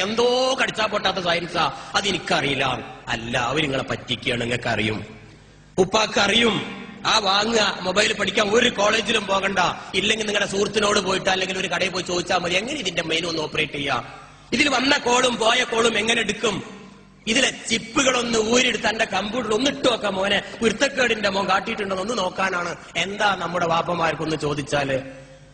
എന്തോ കടിച്ചാ പൊട്ടാത്ത സയൻസാ, അതെനിക്കറിയില്ല. അല്ല, അവർ നിങ്ങളെ പറ്റിക്കുകയാണ്. നിങ്ങൾക്ക് അറിയും, ഉപ്പാക്ക് അറിയും. ആ വാങ്ങുക, മൊബൈൽ പഠിക്കാൻ ഒരു കോളേജിലും പോകണ്ട. ഇല്ലെങ്കിൽ നിങ്ങളുടെ സുഹൃത്തിനോട് പോയിട്ട് അല്ലെങ്കിൽ ഒരു കടയിൽ പോയി ചോദിച്ചാൽ മതി, എങ്ങനെ ഇതിന്റെ മെനു ഒന്ന് ഓപ്പറേറ്റ് ചെയ്യാം, ഇതിൽ വന്ന കോളും പോയ കോളും എങ്ങനെ എടുക്കും, ഇതിലെ ചിപ്പുകളൊന്ന് ഊരിയെടുത്ത് എന്റെ കമ്പ്യൂട്ടറിൽ ഒന്ന് ഇട്ട് നോക്കാം മോനെ, കുരുത്തക്കേടിന്റെ മോൻ കാട്ടിയിട്ടുണ്ടോ ഒന്ന് നോക്കാനാണ്. എന്താ നമ്മുടെ വാപ്പമാർക്കൊന്ന് ചോദിച്ചാല്,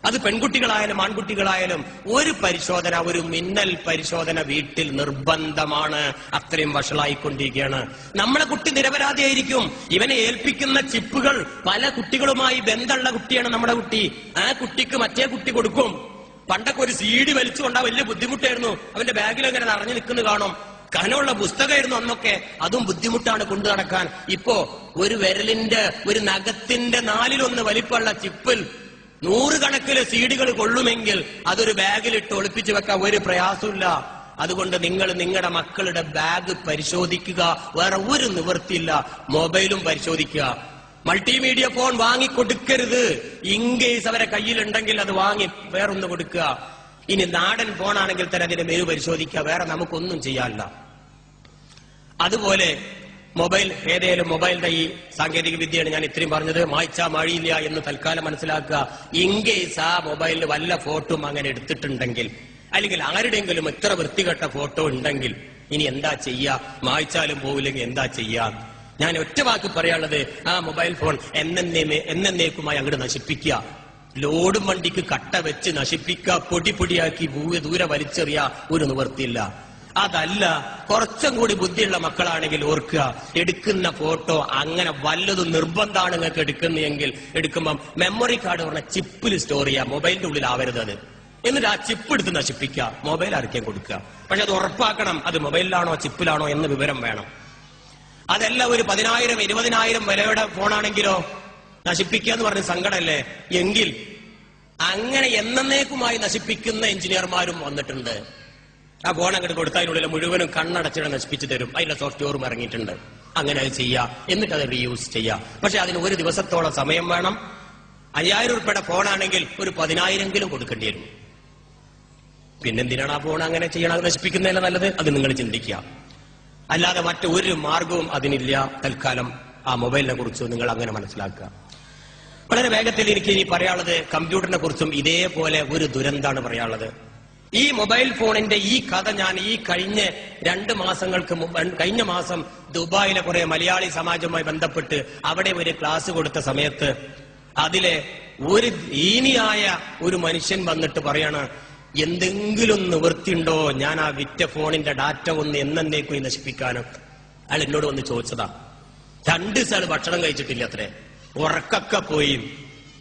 അത് പെൺകുട്ടികളായാലും ആൺകുട്ടികളായാലും ഒരു പരിശോധന, ഒരു മിന്നൽ പരിശോധന വീട്ടിൽ നിർബന്ധമാണ്. അത്രയും വഷളായിക്കൊണ്ടിരിക്കുകയാണ്. നമ്മളെ കുട്ടി നിരപരാധിയായിരിക്കും. ഇവനെ ഏൽപ്പിക്കുന്ന ചിപ്പുകൾ പല കുട്ടികളുമായി ബന്ധമുള്ള കുട്ടിയാണ് നമ്മുടെ കുട്ടി. ആ കുട്ടിക്ക് മറ്റേ കുട്ടി കൊടുക്കും. പണ്ടൊക്കെ ഒരു CD വലിച്ചുകൊണ്ടാ വലിയ ബുദ്ധിമുട്ടായിരുന്നു. അവന്റെ ബാഗിലങ്ങനെ നിറഞ്ഞു നിൽക്കുന്നു കാണും. കനമുള്ള പുസ്തകമായിരുന്നു അന്നൊക്കെ, അതും ബുദ്ധിമുട്ടാണ് കൊണ്ടു നടക്കാൻ. ഇപ്പോ ഒരു വിരലിന്റെ, ഒരു നഖത്തിന്റെ 1/4 വലിപ്പമുള്ള ചിപ്പിൽ 100 കണക്കിന് CD കൊള്ളുമെങ്കിൽ അതൊരു ബാഗിലിട്ട് ഒളിപ്പിച്ചു വെക്കാൻ ഒരു പ്രയാസമില്ല. അതുകൊണ്ട് നിങ്ങൾ നിങ്ങളുടെ മക്കളുടെ ബാഗ് പരിശോധിക്കുക. വേറെ ഒരു നിവൃത്തിയില്ല. മൊബൈലും പരിശോധിക്കുക. Multimedia phone വാങ്ങിക്കൊടുക്കരുത്. ഇൻകേസ് അവരെ കയ്യിലുണ്ടെങ്കിൽ അത് വാങ്ങി വേറൊന്ന് കൊടുക്കുക. ഇനി നാടൻ ഫോണാണെങ്കിൽ തന്നെ അതിന്റെ മെനു പരിശോധിക്കുക. വേറെ നമുക്കൊന്നും ചെയ്യാനില്ല. അതുപോലെ മൊബൈൽ, ഏതേലും മൊബൈലിന്റെ ഈ സാങ്കേതിക വിദ്യയാണ് ഞാൻ ഇത്രയും പറഞ്ഞത്. മായ്ച്ചാ മഴിയില്ല എന്ന് തൽക്കാലം മനസ്സിലാക്കുക. ഇൻകേസ് ആ മൊബൈലിൽ വല്ല ഫോട്ടോ അങ്ങനെ എടുത്തിട്ടുണ്ടെങ്കിൽ, അല്ലെങ്കിൽ ആരുടെയെങ്കിലും ഇത്ര വൃത്തികെട്ട ഫോട്ടോ ഉണ്ടെങ്കിൽ ഇനി എന്താ ചെയ്യാ? മായ്ച്ചാലും പോവില്ലെങ്കിൽ എന്താ ചെയ്യാ? ഞാൻ ഒറ്റ വാക്ക് പറയാനുള്ളത്, ആ മൊബൈൽ ഫോൺ എന്നേക്കുമായി അങ്ങോട്ട് നശിപ്പിക്കുക. ലോഡും വണ്ടിക്ക് കട്ട വെച്ച് നശിപ്പിക്കുക, പൊടി പൊടിയാക്കി ദൂരെ വലിച്ചെറിയ, ഒരു നിവൃത്തിയില്ല. അതല്ല, കുറച്ചും കൂടി ബുദ്ധിയുള്ള മക്കളാണെങ്കിൽ ഓർക്കുക, എടുക്കുന്ന ഫോട്ടോ അങ്ങനെ വല്ലതും നിർബന്ധമാണ് നിങ്ങൾക്ക് എടുക്കുന്നതെങ്കിൽ എടുക്കുമ്പം മെമ്മറി കാർഡ് പറഞ്ഞ ചിപ്പിൽ സ്റ്റോർ ചെയ്യുക. മൊബൈലിന്റെ ഉള്ളിൽ ആവരുത് അത്. എന്നിട്ട് ആ ചിപ്പ് എടുത്ത് നശിപ്പിക്കുക. മൊബൈൽ ആർക്കും കൊടുക്കുക. പക്ഷെ അത് ഉറപ്പാക്കണം, അത് മൊബൈലിലാണോ ചിപ്പിലാണോ എന്ന് വിവരം വേണം. അതല്ല, ഒരു 10,000 20,000 വിലയുടെ ഫോണാണെങ്കിലോ നശിപ്പിക്കുക എന്ന് പറഞ്ഞ സങ്കടമല്ലേ? എങ്കിൽ അങ്ങനെ എന്നേക്കുമായി നശിപ്പിക്കുന്ന എഞ്ചിനീയർമാരും വന്നിട്ടുണ്ട്. ആ ഫോൺ അങ്ങോട്ട് കൊടുത്തതിനുള്ളിൽ മുഴുവനും കണ്ണടച്ചിട നശിപ്പിച്ചു തരും. അതിന്റെ സോഫ്റ്റ്വെയറും ഇറങ്ങിയിട്ടുണ്ട്. അങ്ങനെ അത് ചെയ്യാം. എന്നിട്ട് അത് റീയൂസ് ചെയ്യാം. പക്ഷെ അതിന് ഒരു ദിവസത്തോളം സമയം വേണം. 5,000 രൂപയുടെ ഫോണാണെങ്കിൽ ഒരു 10,000 കൊടുക്കേണ്ടി വരും. പിന്നെന്തിനാണ് ആ ഫോൺ അങ്ങനെ ചെയ്യണം? നശിപ്പിക്കുന്നതല്ല നല്ലത്. അത് നിങ്ങൾ ചിന്തിക്കുക. അല്ലാതെ മറ്റൊരു മാർഗവും അതിനില്ല. തൽക്കാലം ആ മൊബൈലിനെ കുറിച്ച് നിങ്ങൾ അങ്ങനെ മനസ്സിലാക്കുക. വളരെ വേഗത്തിൽ എനിക്ക് ഇനി പറയാനുള്ളത് കമ്പ്യൂട്ടറിനെ കുറിച്ചും ഇതേപോലെ ഒരു ദുരന്താണ് പറയാനുള്ളത്. ഈ മൊബൈൽ ഫോണിന്റെ ഈ കഥ ഞാൻ ഈ കഴിഞ്ഞ 2 മാസങ്ങൾക്ക് മുമ്പ്, കഴിഞ്ഞ മാസം ദുബായിലെ കുറെ മലയാളി സമാജവുമായി ബന്ധപ്പെട്ട് അവിടെ ഒരു ക്ലാസ് കൊടുത്ത സമയത്ത് അതിലെ ഒരു ദീനിയായ ഒരു മനുഷ്യൻ വന്നിട്ട് പറയാണ്, എന്തെങ്കിലും നിവൃത്തിയുണ്ടോ ഞാൻ ആ വിറ്റ ഫോണിന്റെ ഡാറ്റ ഒന്ന് എന്നേക്കും നശിപ്പിക്കാനും? അയാൾ എന്നോട് വന്ന് ചോദിച്ചതാ. 2 ദിവസം ഭക്ഷണം കഴിച്ചിട്ടില്ല അത്രേ, ഉറക്കൊക്കെ പോയി.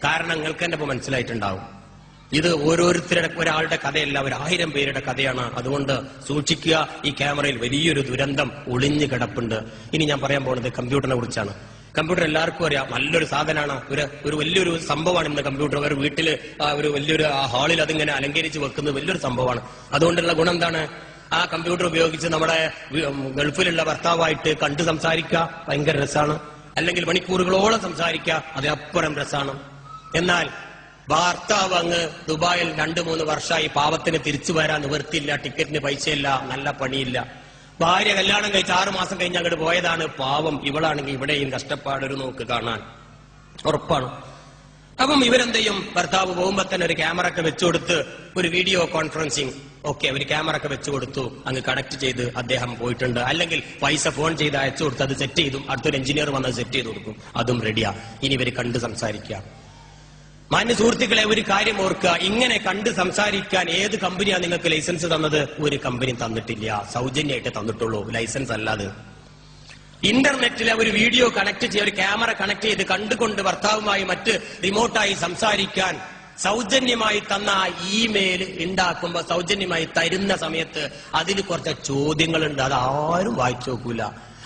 കാരണം നിങ്ങൾക്ക് എന്നെ ഇപ്പൊ മനസ്സിലായിട്ടുണ്ടാവും, ഇത് ഓരോരുത്തരുടെ ഒരാളുടെ കഥയല്ല, 1000 പേരുടെ കഥയാണ്. അതുകൊണ്ട് സൂക്ഷിക്കുക. ഈ ക്യാമറയിൽ വലിയൊരു ദുരന്തം ഒളിഞ്ഞു കിടപ്പുണ്ട്. ഇനി ഞാൻ പറയാൻ പോകുന്നത് കമ്പ്യൂട്ടറിനെ കുറിച്ചാണ്. കമ്പ്യൂട്ടർ എല്ലാവർക്കും അറിയാം, നല്ലൊരു സാധനമാണ്. ഒരു വലിയൊരു സംഭവമാണ് ഇന്ന് കമ്പ്യൂട്ടർ. ഒരു വീട്ടില് ഒരു വലിയൊരു ഹാളിൽ അതിങ്ങനെ അലങ്കരിച്ച് വെക്കുന്നത് വലിയൊരു സംഭവമാണ്. അതുകൊണ്ടുള്ള ഗുണം എന്താണ്? ആ കമ്പ്യൂട്ടർ ഉപയോഗിച്ച് നമ്മുടെ ഗൾഫിലുള്ള ഭർത്താവായിട്ട് കണ്ടു സംസാരിക്കുക, ഭയങ്കര രസമാണ്. അല്ലെങ്കിൽ മണിക്കൂറുകളോളം സംസാരിക്കുക, അതിനപ്പുറം രസമാണ്. എന്നാൽ ഭർത്താവ് അങ്ങ് ദുബായിൽ 2-3 വർഷമായി, പാവത്തിന് തിരിച്ചു വരാൻ നിവൃത്തിയില്ല, ടിക്കറ്റിന് പൈസയില്ല, നല്ല പണിയില്ല. ഭാര്യ കല്യാണം കഴിച്ച് 6 മാസം കഴിഞ്ഞ് അങ്ങോട്ട് പോയതാണ്. പാവം ഇവളാണെങ്കിൽ ഇവിടെയും കഷ്ടപ്പാടൊരു നോക്ക് കാണാൻ ഉറപ്പാണ്. അപ്പം ഇവരെന്ത് ചെയ്യും? ഭർത്താവ് പോകുമ്പോ തന്നെ ഒരു ക്യാമറ ഒക്കെ വെച്ചുകൊടുത്ത് ഒരു വീഡിയോ കോൺഫറൻസിങ്, ഓക്കെ, ഒരു ക്യാമറ ഒക്കെ വെച്ചുകൊടുത്തു, അങ്ങ് കണക്ട് ചെയ്ത് അദ്ദേഹം പോയിട്ടുണ്ട്. അല്ലെങ്കിൽ പൈസ ഫോൺ ചെയ്ത് അയച്ചു കൊടുത്ത് അത് സെറ്റ് ചെയ്തു, അടുത്തൊരു എഞ്ചിനീയർ വന്ന് സെറ്റ് ചെയ്ത് കൊടുക്കും, അതും റെഡിയാ. ഇനി ഇവർ കണ്ട് സംസാരിക്കുക. മാന്യ സുഹൃത്തുക്കളെ, ഒരു കാര്യം ഓർക്കുക, ഇങ്ങനെ കണ്ട് സംസാരിക്കാൻ ഏത് കമ്പനിയാണ് നിങ്ങൾക്ക് ലൈസൻസ് തന്നത്? ഒരു കമ്പനി തന്നിട്ടില്ല, സൗജന്യമായിട്ട് തന്നിട്ടുള്ളൂ, ലൈസൻസ് അല്ലാതെ. ഇന്റർനെറ്റിലെ ഒരു വീഡിയോ കണക്ട് ചെയ്ത്, ഒരു ക്യാമറ കണക്ട് ചെയ്ത് കണ്ടുകൊണ്ട് ഭർത്താവുമായി മറ്റ് റിമോട്ടായി സംസാരിക്കാൻ സൗജന്യമായി തന്ന ആ ഇമെയിൽ ഉണ്ടാക്കുമ്പോ, സൗജന്യമായി തരുന്ന സമയത്ത് അതിൽ കുറച്ച് ചോദ്യങ്ങളുണ്ട്. അത് ആരും വായിച്ചു നോക്കൂല.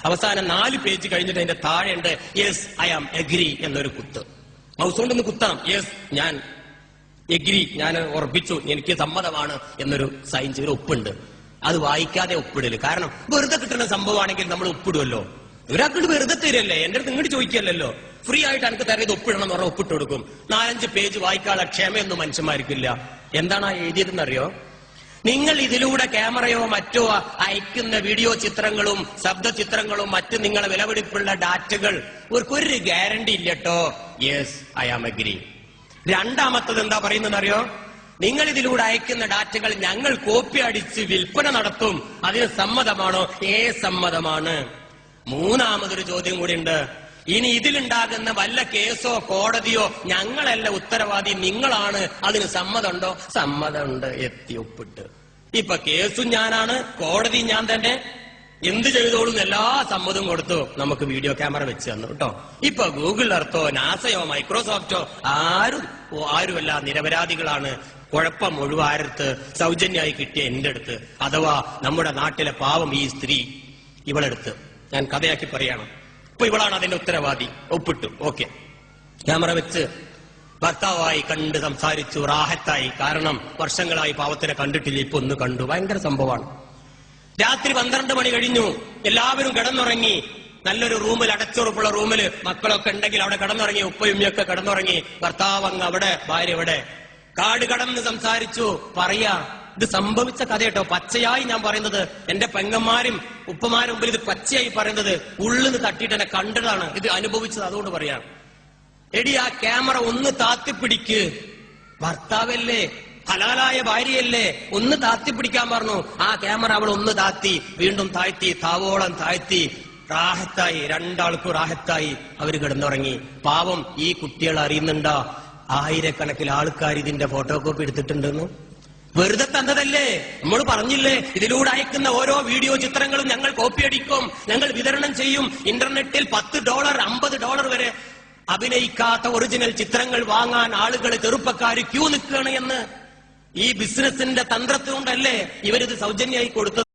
അവസാനം 4 പേജ് കഴിഞ്ഞിട്ട് അതിന്റെ താഴെ ഉണ്ട് യെസ് ഐ ആം എഗ്രി എന്നൊരു കുത്ത്. മൗസ് കൊണ്ടൊന്ന് കുത്താം, യെസ് ഞാൻ എഗ്രി, ഞാൻ ഉറപ്പിച്ചു, എനിക്ക് സമ്മതമാണ് എന്നൊരു സൈൻ ചെയ്ത് ഒപ്പുണ്ട്. അത് വായിക്കാതെ ഒപ്പിടല്. കാരണം വെറുതെ കിട്ടുന്ന സംഭവമാണെങ്കിൽ നമ്മൾ ഒപ്പിടുമല്ലോ. ഒരാൾക്കിട്ട് വെറുതെ തരല്ലേ, എന്റെ അടുത്ത് ഇങ്ങോട്ട് ചോദിക്കല്ലോ. ഫ്രീ ആയിട്ട് എനിക്ക് തരത് ഒപ്പിടണം എന്ന് പറഞ്ഞാൽ ഒപ്പിട്ട് കൊടുക്കും. 4-5 പേജ് വായിക്കാനുള്ള ക്ഷമയൊന്നും മനുഷ്യന്മാർക്കില്ല. എന്താണ് ആ എഴുതിയതെന്നറിയോ? നിങ്ങൾ ഇതിലൂടെ ക്യാമറയോ മറ്റോ അയക്കുന്ന വീഡിയോ ചിത്രങ്ങളും ശബ്ദ ചിത്രങ്ങളും മറ്റ് നിങ്ങളെ വിലപിടിപ്പുള്ള ഡാറ്റകൾ ഒരു ഗ്യാരണ്ടി ഇല്ലട്ടോ. Yes, I am agree. രണ്ടാമത്തത് എന്താ പറയുന്നതെന്നറിയോ? നിങ്ങൾ ഇതിലൂടെ അയക്കുന്ന ഡാറ്റകൾ ഞങ്ങൾ കോപ്പി അടിച്ച് വിൽപ്പന നടത്തും, അതിന് സമ്മതമാണോ? സമ്മതമാണ്. മൂന്നാമതൊരു ചോദ്യം കൂടി ഉണ്ട്. ഇനി ഇതിലുണ്ടാകുന്ന വല്ല കേസോ കോടതിയോ ഞങ്ങളല്ല ഉത്തരവാദി, നിങ്ങളാണ്, അതിന് സമ്മതമുണ്ടോ? സമ്മതമുണ്ട്. എത്തി ഒപ്പിട്ട്. ഇപ്പൊ കേസും ഞാനാണ്, കോടതി ഞാൻ തന്നെ, എന്ത് ചെയ്തോളും എല്ലാ സമ്മതവും കൊടുത്തു. നമുക്ക് വീഡിയോ ക്യാമറ വെച്ച് തന്നു കേട്ടോ. ഇപ്പൊ ഗൂഗിൾ എർത്തോ നാസയോ മൈക്രോസോഫ്റ്റോ ആരുമല്ല, നിരപരാധികളാണ്. കുഴപ്പം മുഴുവാരത്ത് സൗജന്യമായി കിട്ടിയ എന്റെ അടുത്ത്, അഥവാ നമ്മുടെ നാട്ടിലെ പാവം ഈ സ്ത്രീ, ഇവളെടുത്ത് ഞാൻ കഥയാക്കി പറയണം. ഇപ്പൊ ഇവളാണ് അതിന്റെ ഉത്തരവാദി. ഒപ്പിട്ടു. ഓക്കെ. ക്യാമറ വെച്ച് ഭർത്താവായി കണ്ട് സംസാരിച്ചു, റാഹത്തായി. കാരണം വർഷങ്ങളായി പാവത്തിനെ കണ്ടിട്ടില്ല, ഇപ്പൊ ഒന്ന് കണ്ടു. ഭയങ്കര സംഭവമാണ്. രാത്രി 12 മണി കഴിഞ്ഞു, എല്ലാവരും കിടന്നുറങ്ങി. നല്ലൊരു റൂമിൽ, അടച്ചുറപ്പുള്ള റൂമിൽ മക്കളൊക്കെ ഉണ്ടെങ്കിൽ അവിടെ കിടന്നുറങ്ങി. ഉപ്പയുമ്മയൊക്കെ കിടന്നുറങ്ങി. ഭർത്താവ് അങ്ങ് അവിടെ, ഭാര്യ ഇവിടെ. കാട് കടന്ന് സംസാരിച്ചു. പറയാ, ഇത് സംഭവിച്ച കഥ കേട്ടോ, പച്ചയായി ഞാൻ പറയുന്നത്. എന്റെ പെങ്ങന്മാരും ഉപ്പമാരും മുമ്പിൽ ഇത് പച്ചയായി പറയുന്നത്. ഉള്ളിന്ന് തട്ടിയിട്ട് എന്നെ കണ്ടതാണ്, ഇത് അനുഭവിച്ചത്, അതുകൊണ്ട് പറയാം. എടി, ആ ക്യാമറ ഒന്ന് താത്തിപ്പിടിക്ക്. ഭർത്താവല്ലേ, ഹലാലായ ഭാര്യയല്ലേ, ഒന്ന് താത്തിപ്പിടിക്കാൻ പറഞ്ഞു. ആ ക്യാമറ അവൾ ഒന്ന് താത്തി, വീണ്ടും താഴ്ത്തി, താവോളം താഴ്ത്തി. റാഹത്തായി, രണ്ടാൾക്കും റാഹത്തായി. അവര് കിടന്നുറങ്ങി. പാവം ഈ കുട്ടികൾ അറിയുന്നുണ്ടോ? ആയിരക്കണക്കിന് ആൾക്കാർ ഇതിന്റെ ഫോട്ടോ കോപ്പി എടുത്തിട്ടുണ്ടെന്ന്. വെറുതെ തന്നതല്ലേ? നമ്മൾ പറഞ്ഞില്ലേ, ഇതിലൂടെ അയക്കുന്ന ഓരോ വീഡിയോ ചിത്രങ്ങളും ഞങ്ങൾ കോപ്പി അടിക്കും, ഞങ്ങൾ വിതരണം ചെയ്യും. ഇന്റർനെറ്റിൽ $10, $50 വരെ അഭിനയിക്കാത്ത ഒറിജിനൽ ചിത്രങ്ങൾ വാങ്ങാൻ ആളുകൾ, ചെറുപ്പക്കാര് ക്യൂ നിൽക്കുകയാണ് എന്ന്. ഈ ബിസിനസിന്റെ തന്ത്രത്തുകൊണ്ടല്ലേ ഇവരിത് സൗജന്യമായി കൊടുത്തത്.